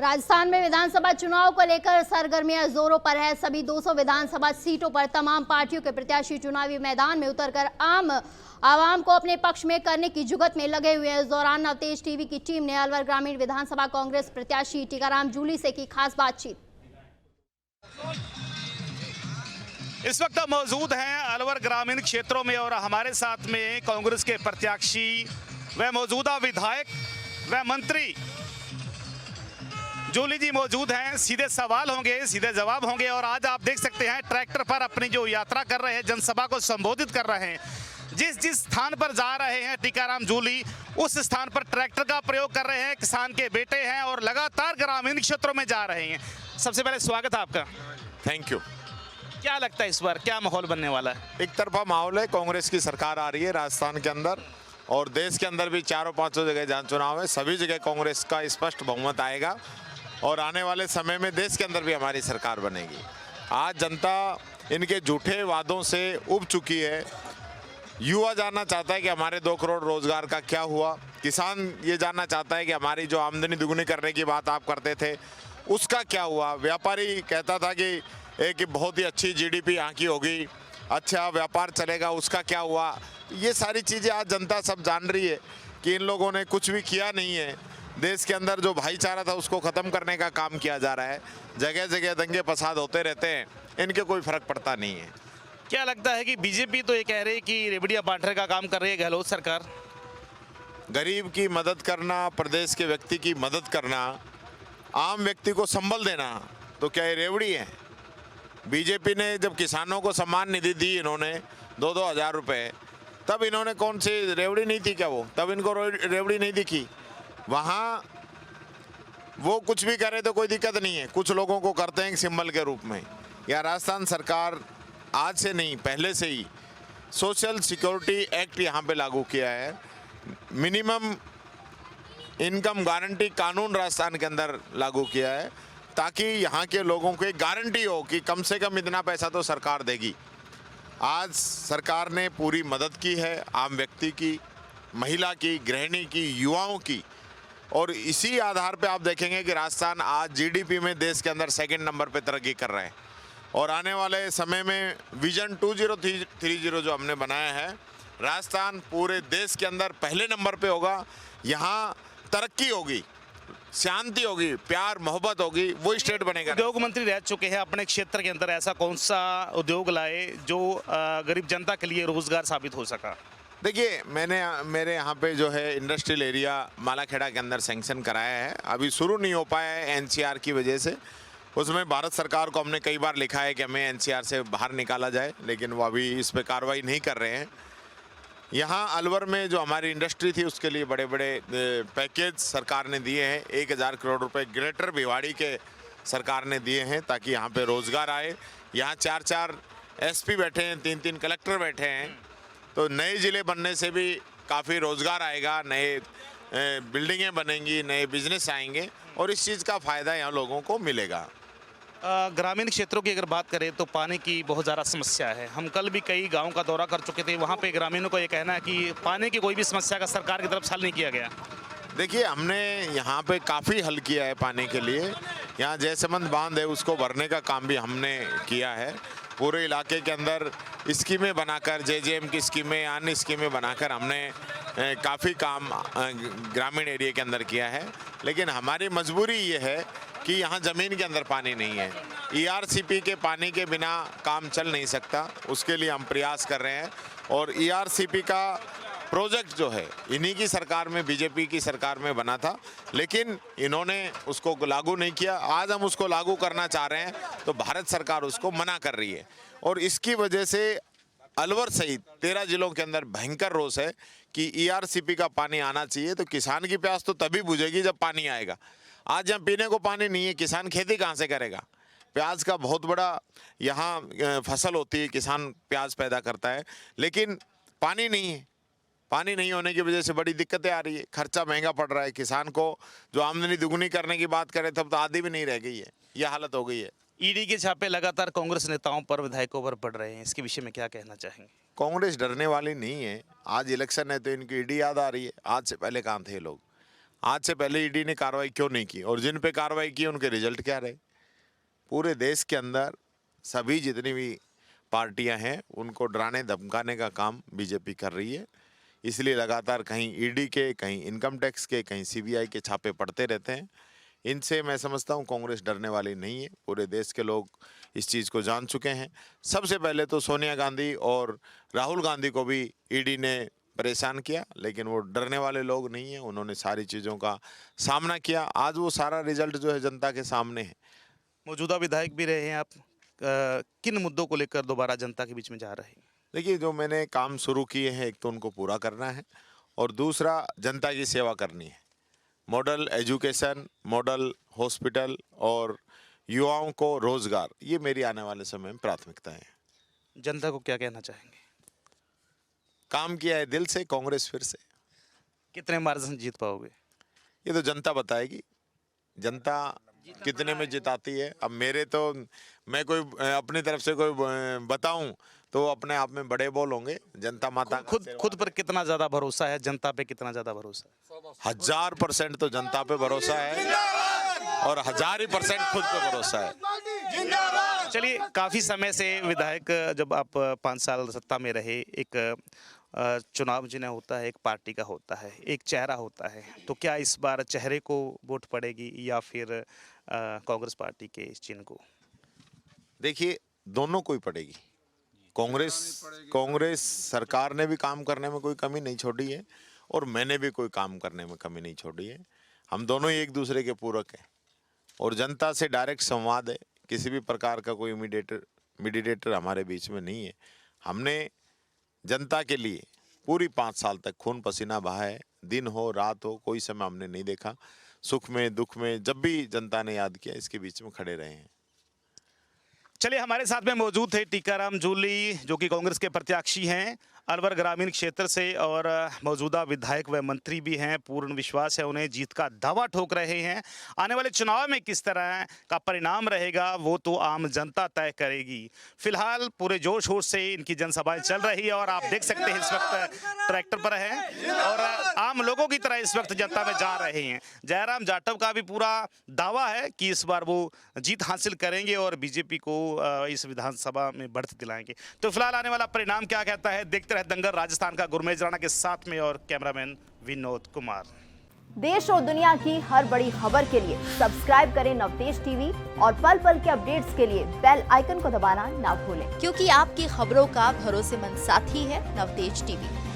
राजस्थान में विधानसभा चुनाव को लेकर सरगर्मियां जोरों पर है। सभी 200 विधानसभा सीटों पर तमाम पार्टियों के प्रत्याशी चुनावी मैदान में उतरकर आवाम को अपने पक्ष में करने की जुगत में लगे हुए हैं। इस दौरान नवतेज टीवी की टीम ने अलवर ग्रामीण विधानसभा कांग्रेस प्रत्याशी टीकाराम जूली से की खास बातचीत। इस वक्त मौजूद हैं अलवर ग्रामीण क्षेत्रों में और हमारे साथ में कांग्रेस के प्रत्याशी व मौजूदा विधायक व मंत्री जूली जी मौजूद हैं। सीधे सवाल होंगे, सीधे जवाब होंगे। और आज आप देख सकते हैं ट्रैक्टर पर अपनी जो यात्रा कर रहे हैं, जनसभा को संबोधित कर रहे हैं। जिस स्थान पर जा रहे हैं टीकाराम जूली, उस स्थान पर ट्रैक्टर का प्रयोग कर रहे हैं। किसान के बेटे हैं और लगातार ग्रामीण क्षेत्रों में जा रहे हैं। सबसे पहले स्वागत है आपका। Thank you. क्या लगता है इस बार क्या माहौल बनने वाला है? एक तरफा माहौल है, कांग्रेस की सरकार आ रही है राजस्थान के अंदर और देश के अंदर भी 400-500 जगह जहाँ चुनाव है, सभी जगह कांग्रेस का स्पष्ट बहुमत आएगा और आने वाले समय में देश के अंदर भी हमारी सरकार बनेगी। आज जनता इनके झूठे वादों से उब चुकी है। युवा जानना चाहता है कि हमारे 2 करोड़ रोजगार का क्या हुआ। किसान ये जानना चाहता है कि हमारी जो आमदनी दुगुनी करने की बात आप करते थे उसका क्या हुआ। व्यापारी कहता था कि एक बहुत ही अच्छी जीडीपी यहाँ की होगी, अच्छा व्यापार चलेगा, उसका क्या हुआ। ये सारी चीज़ें आज जनता सब जान रही है कि इन लोगों ने कुछ भी किया नहीं है। देश के अंदर जो भाईचारा था उसको ख़त्म करने का काम किया जा रहा है। जगह जगह दंगे फसाद होते रहते हैं, इनके कोई फर्क पड़ता नहीं है। क्या लगता है कि बीजेपी तो ये कह रही है कि रेवड़िया बांटने का काम कर रही है गहलोत सरकार? गरीब की मदद करना, प्रदेश के व्यक्ति की मदद करना, आम व्यक्ति को संबल देना, तो क्या ये रेवड़ी है? बीजेपी ने जब किसानों को सम्मान निधि दी इन्होंने 2-2 हज़ार रुपये, तब इन्होंने कौन सी रेवड़ी नहीं थी क्या वो? तब इनको रेवड़ी नहीं दिखी। वहाँ वो कुछ भी करे तो कोई दिक्कत नहीं है, कुछ लोगों को करते हैं सिंबल के रूप में। या राजस्थान सरकार आज से नहीं पहले से ही सोशल सिक्योरिटी एक्ट यहाँ पे लागू किया है। मिनिमम इनकम गारंटी कानून राजस्थान के अंदर लागू किया है ताकि यहाँ के लोगों को एक गारंटी हो कि कम से कम इतना पैसा तो सरकार देगी। आज सरकार ने पूरी मदद की है आम व्यक्ति की, महिला की, गृहिणी की, युवाओं की। और इसी आधार पे आप देखेंगे कि राजस्थान आज जीडीपी में देश के अंदर 2nd नंबर पे तरक्की कर रहे हैं। और आने वाले समय में विजन 2030 जो हमने बनाया है, राजस्थान पूरे देश के अंदर पहले नंबर पे होगा। यहाँ तरक्की होगी, शांति होगी, प्यार मोहब्बत होगी, वो स्टेट बनेगा। उद्योग मंत्री रह चुके हैं अपने क्षेत्र के अंदर, ऐसा कौन सा उद्योग लाए जो गरीब जनता के लिए रोजगार साबित हो सका? देखिए, मेरे यहाँ पे जो है इंडस्ट्रियल एरिया मालाखेड़ा के अंदर सैंक्शन कराया है। अभी शुरू नहीं हो पाया है एनसीआर की वजह से। उसमें भारत सरकार को हमने कई बार लिखा है कि हमें एनसीआर से बाहर निकाला जाए, लेकिन वो अभी इस पर कार्रवाई नहीं कर रहे हैं। यहाँ अलवर में जो हमारी इंडस्ट्री थी उसके लिए बड़े बड़े पैकेज सरकार ने दिए हैं। 1000 करोड़ रुपए ग्रेटर भिवाड़ी के सरकार ने दिए हैं ताकि यहाँ पे रोज़गार आए। यहाँ 4-4 एसपी बैठे हैं, 3-3 कलेक्टर बैठे हैं। तो नए ज़िले बनने से भी काफ़ी रोज़गार आएगा, नए बिल्डिंगें बनेंगी, नए बिजनेस आएंगे और इस चीज़ का फ़ायदा यहाँ लोगों को मिलेगा। ग्रामीण क्षेत्रों की अगर बात करें तो पानी की बहुत ज़्यादा समस्या है। हम कल भी कई गांवों का दौरा कर चुके थे, वहाँ पे ग्रामीणों को ये कहना है कि पानी की कोई भी समस्या का सरकार की तरफ से हल नहीं किया गया। देखिए, हमने यहाँ पे काफ़ी हल किया है पानी के लिए। यहाँ जयसमंद बांध है, उसको भरने का काम भी हमने किया है। पूरे इलाके के अंदर स्कीमें बनाकर, जेजेएम की स्कीमें, अन्य स्कीमें बनाकर हमने काफ़ी काम ग्रामीण एरिया के अंदर किया है। लेकिन हमारी मजबूरी ये है कि यहाँ ज़मीन के अंदर पानी नहीं है। ईआरसीपी के पानी के बिना काम चल नहीं सकता, उसके लिए हम प्रयास कर रहे हैं। और ईआरसीपी का प्रोजेक्ट जो है इन्हीं की सरकार में, बीजेपी की सरकार में बना था, लेकिन इन्होंने उसको लागू नहीं किया। आज हम उसको लागू करना चाह रहे हैं तो भारत सरकार उसको मना कर रही है। और इसकी वजह से अलवर सहित 13 जिलों के अंदर भयंकर रोष है कि ईआरसीपी का पानी आना चाहिए। तो किसान की प्यास तो तभी बुझेगी जब पानी आएगा। आज यहाँ पीने को पानी नहीं है, किसान खेती कहाँ से करेगा? प्याज का बहुत बड़ा यहाँ फसल होती है, किसान प्याज पैदा करता है, लेकिन पानी नहीं है। पानी नहीं होने की वजह से बड़ी दिक्कतें आ रही है, खर्चा महंगा पड़ रहा है। किसान को जो आमदनी दुगुनी करने की बात करें तब तो आधी भी नहीं रह गई है, यह हालत हो गई है। ईडी के छापे लगातार कांग्रेस नेताओं पर, विधायकों पर पड़ रहे हैं, इसके विषय में क्या कहना चाहेंगे? कांग्रेस डरने वाली नहीं है। आज इलेक्शन है तो इनकी ईडी याद आ रही है। आज से पहले कहाँ थे लोग? आज से पहले ईडी ने कार्रवाई क्यों नहीं की, और जिन पे कार्रवाई की उनके रिजल्ट क्या रहे। पूरे देश के अंदर सभी जितनी भी पार्टियां हैं उनको डराने धमकाने का काम बीजेपी कर रही है। इसलिए लगातार कहीं ईडी के, कहीं इनकम टैक्स के, कहीं सीबीआई के छापे पड़ते रहते हैं। इनसे मैं समझता हूं कांग्रेस डरने वाली नहीं है। पूरे देश के लोग इस चीज़ को जान चुके हैं। सबसे पहले तो सोनिया गांधी और राहुल गांधी को भी ईडी ने परेशान किया, लेकिन वो डरने वाले लोग नहीं हैं। उन्होंने सारी चीज़ों का सामना किया। आज वो सारा रिजल्ट जो है जनता के सामने है। मौजूदा विधायक भी रहे हैं आप, किन मुद्दों को लेकर दोबारा जनता के बीच में जा रहे हैं? देखिए, जो मैंने काम शुरू किए हैं, एक तो उनको पूरा करना है और दूसरा जनता की सेवा करनी है। मॉडल एजुकेशन, मॉडल हॉस्पिटल और युवाओं को रोजगार, ये मेरी आने वाले समय में प्राथमिकता है। जनता को क्या कहना चाहेंगे? काम किया है दिल से कांग्रेस फिर से। कितने मार्जिन जीत पाओगे? ये तो जनता बताएगी, जनता कितने में जिताती है। अब मेरे तो, मैं कोई अपनी तरफ से कोई बताऊं तो अपने आप में बड़े बोल होंगे। जनता माता खुद पर कितना ज्यादा भरोसा है, जनता पे कितना ज्यादा भरोसा है? 1000% तो जनता पे भरोसा है और 1000% खुद पे भरोसा है। चलिए, काफी समय से विधायक, जब आप 5 साल सत्ता में रहे, एक चुनाव जिन्हें होता है एक पार्टी का होता है, एक चेहरा होता है, तो क्या इस बार चेहरे को वोट पड़ेगी या फिर कांग्रेस पार्टी के इस चिन्ह को? देखिए, दोनों को ही पड़ेगी। कांग्रेस सरकार ने भी काम करने में कोई कमी नहीं छोड़ी है और मैंने भी कोई काम करने में कमी नहीं छोड़ी है। हम दोनों ही एक दूसरे के पूरक हैं और जनता से डायरेक्ट संवाद है। किसी भी प्रकार का कोई मीडिएटर हमारे बीच में नहीं है। हमने जनता के लिए पूरी 5 साल तक खून पसीना बहा है। दिन हो रात हो, कोई समय हमने नहीं देखा। सुख में दुख में जब भी जनता ने याद किया, इसके बीच में खड़े रहे हैं। चलिए, हमारे साथ में मौजूद थे टीकाराम जूली, जो कि कांग्रेस के प्रत्याशी हैं अलवर ग्रामीण क्षेत्र से और मौजूदा विधायक व मंत्री भी हैं। पूर्ण विश्वास है उन्हें, जीत का दावा ठोक रहे हैं। आने वाले चुनाव में किस तरह का परिणाम रहेगा वो तो आम जनता तय करेगी। फिलहाल पूरे जोश होश से इनकी जनसभाएं चल रही है और आप देख सकते हैं इस वक्त ट्रैक्टर पर हैं और आम लोगों की तरह इस वक्त जनता में जा रहे हैं। जयराम जाटव का भी पूरा दावा है कि इस बार वो जीत हासिल करेंगे और बीजेपी को इस विधानसभा में बढ़त दिलाएंगे। तो फिलहाल आने वाला परिणाम क्या कहता है, देखते रहे दंगल राजस्थान का। गुरमेज राणा के साथ में और कैमरामैन विनोद कुमार। देश और दुनिया की हर बड़ी खबर के लिए सब्सक्राइब करें नवतेज टीवी और पल पल के अपडेट्स के लिए बेल आइकन को दबाना ना भूलें, क्योंकि आपकी खबरों का भरोसेमंद साथी है नवतेज टीवी।